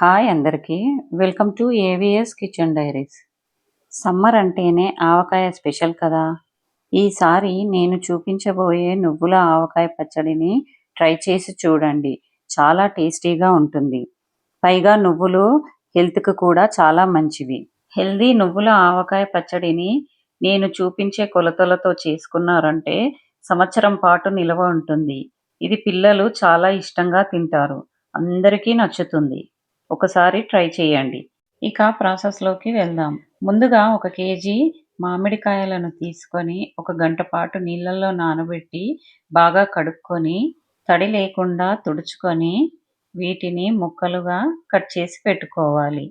Hi అందరికీ. Welcome to AVS kitchen diaries. Summer అంటేనే ఆవకాయ special కదా! ఈసారి నేను చూపించబోయే నువ్వుల ఆవకాయ పచ్చడిని ట్రై చేసి చూడండి. చాలా టేస్టీగా ఉంటుంది. పైగా నువ్వులు హెల్త్‌కి కూడా చాలా మంచివి. హెల్తీ నువ్వుల ఆవకాయ పచ్చడిని నేను చూపించే కొలతలతో చేసుకున్నారంటే సంవత్సరం పాటు నిలవ ఉంటుంది. ఇది పిల్లలు చాలా ఇష్టంగా తింటారు. అందరికీ నచ్చుతుంది. ఒకసారి ట్రై చేయండి. ఇక ప్రాసెస్‌లోకి వెళ్దాం. ముందుగా 1 కేజీ మామిడికాయలను తీసుకొని ఒక గంట పాటు నీళ్ళల్లో నానబెట్టి బాగా కడుక్కొని, తడి లేకుండా తుడుచుకొని, వీటిని ముక్కలుగా కట్ చేసి పెట్టుకోవాలి.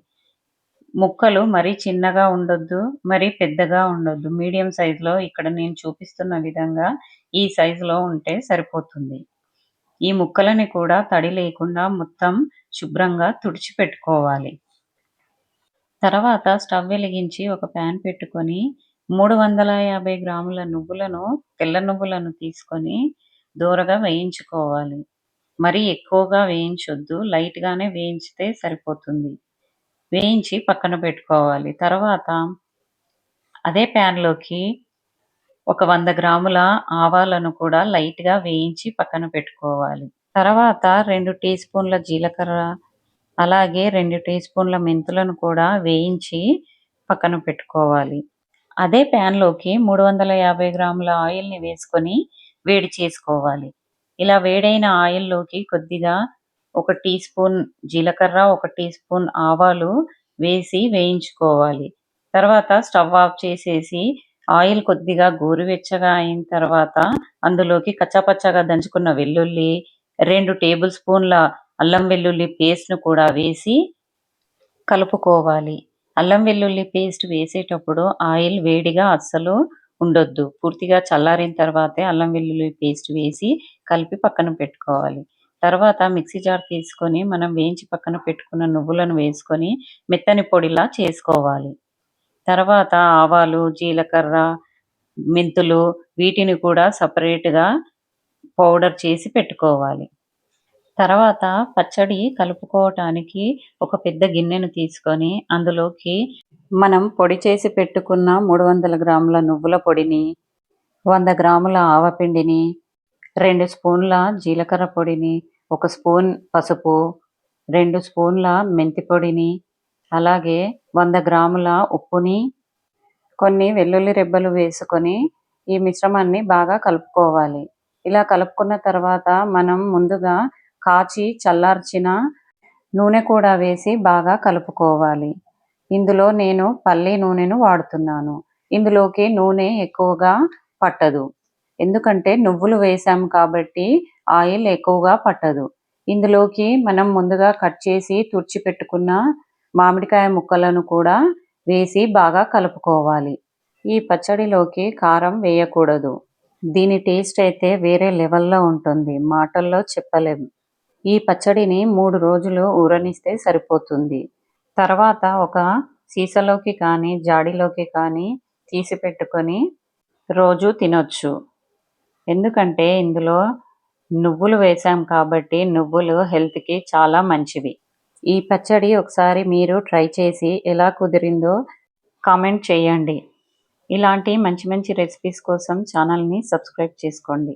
ముక్కలు మరీ చిన్నగా ఉండొద్దు, మరీ పెద్దగా ఉండొద్దు. మీడియం సైజులో ఇక్కడ నేను చూపిస్తున్న విధంగా ఈ సైజులో ఉంటే సరిపోతుంది. ఈ ముక్కలని కూడా తడి లేకుండా మొత్తం శుభ్రంగా తుడిచిపెట్టుకోవాలి. తర్వాత స్టవ్ వెలిగించి ఒక ప్యాన్ పెట్టుకొని 350 గ్రాముల తెల్ల నువ్వులను తీసుకొని దోరగా వేయించుకోవాలి. మరీ ఎక్కువగా వేయించొద్దు. లైట్‌గానే వేయించితే సరిపోతుంది. వేయించి పక్కన పెట్టుకోవాలి. తర్వాత అదే ప్యాన్‌లోకి ఒక 100 గ్రాముల ఆవాలను కూడా లైట్‌గా వేయించి పక్కన పెట్టుకోవాలి. తర్వాత 2 టీ స్పూన్ల జీలకర్ర, అలాగే 2 టీ స్పూన్ల మెంతులను కూడా వేయించి పక్కన పెట్టుకోవాలి. అదే ప్యాన్‌లోకి 350 గ్రాముల ఆయిల్‌ని వేసుకొని వేడి చేసుకోవాలి. ఇలా వేడైన ఆయిల్‌లోకి కొద్దిగా 1 టీ స్పూన్ జీలకర్ర, 1 టీ స్పూన్ ఆవాలు వేసి వేయించుకోవాలి. తర్వాత స్టవ్ ఆఫ్ చేసేసి ఆయిల్ కొద్దిగా గోరువెచ్చగా అయిన తర్వాత అందులోకి కచ్చాపచ్చాగా దంచుకున్న వెల్లుల్లి, 2 టేబుల్ స్పూన్ల అల్లం వెల్లుల్లి పేస్ట్‌ను కూడా వేసి కలుపుకోవాలి. అల్లం వెల్లుల్లి పేస్ట్ వేసేటప్పుడు ఆయిల్ వేడిగా అస్సలు ఉండొద్దు. పూర్తిగా చల్లారిన తర్వాతే అల్లం వెల్లుల్లి పేస్ట్ వేసి కలిపి పక్కన పెట్టుకోవాలి. తర్వాత మిక్సీ జార్ తీసుకొని మనం వేయించి పక్కన పెట్టుకున్న నువ్వులను వేసుకొని మెత్తని పొడిలా చేసుకోవాలి. తర్వాత ఆవాలు, జీలకర్ర, మెంతులు వీటిని కూడా సెపరేట్‌గా పౌడర్ చేసి పెట్టుకోవాలి. తర్వాత పచ్చడి కలుపుకోవటానికి ఒక పెద్ద గిన్నెను తీసుకొని అందులోకి మనం పొడి చేసి పెట్టుకున్న 300 గ్రాముల నువ్వుల పొడిని, 100 గ్రాముల ఆవపిండిని, 2 స్పూన్ల జీలకర్ర పొడిని, 1 స్పూన్ పసుపు, 2 స్పూన్ల మెంతి పొడిని, అలాగే 100 గ్రాముల ఉప్పుని, కొన్ని వెల్లుల్లి రెబ్బలు వేసుకొని ఈ మిశ్రమాన్ని బాగా కలుపుకోవాలి. ఇలా కలుపుకున్న తర్వాత మనం ముందుగా కాచి చల్లార్చిన నూనె కూడా వేసి బాగా కలుపుకోవాలి. ఇందులో నేను పల్లి నూనెను వాడుతున్నాను. ఇందులోకి నూనె ఎక్కువగా పట్టదు. ఎందుకంటే నువ్వులు వేసాం కాబట్టి ఆయిల్ ఎక్కువగా పట్టదు. ఇందులోకి మనం ముందుగా కట్ చేసి తుడిచిపెట్టుకున్న మామిడికాయ ముక్కలను కూడా వేసి బాగా కలుపుకోవాలి. ఈ పచ్చడిలోకి కారం వేయకూడదు. దీని టేస్ట్ అయితే వేరే లెవెల్‌లో ఉంటుంది. మాటల్లో చెప్పలేం. ఈ పచ్చడిని 3 రోజులు ఊరనిస్తే సరిపోతుంది. తర్వాత ఒక సీసాలోకి కానీ, జాడీలోకి కానీ తీసి పెట్టుకొని రోజూ తినొచ్చు. ఎందుకంటే ఇందులో నువ్వులు వేసాం కాబట్టి నువ్వులు హెల్త్‌కి చాలా మంచివి. ఈ పచ్చడి ఒకసారి మీరు ట్రై చేసి ఎలా కుదిరిందో కామెంట్ చేయండి. ఇలాంటి మంచి మంచి రెసిపీస్ కోసం ఛానల్‌ని సబ్స్క్రైబ్ చేసుకోండి.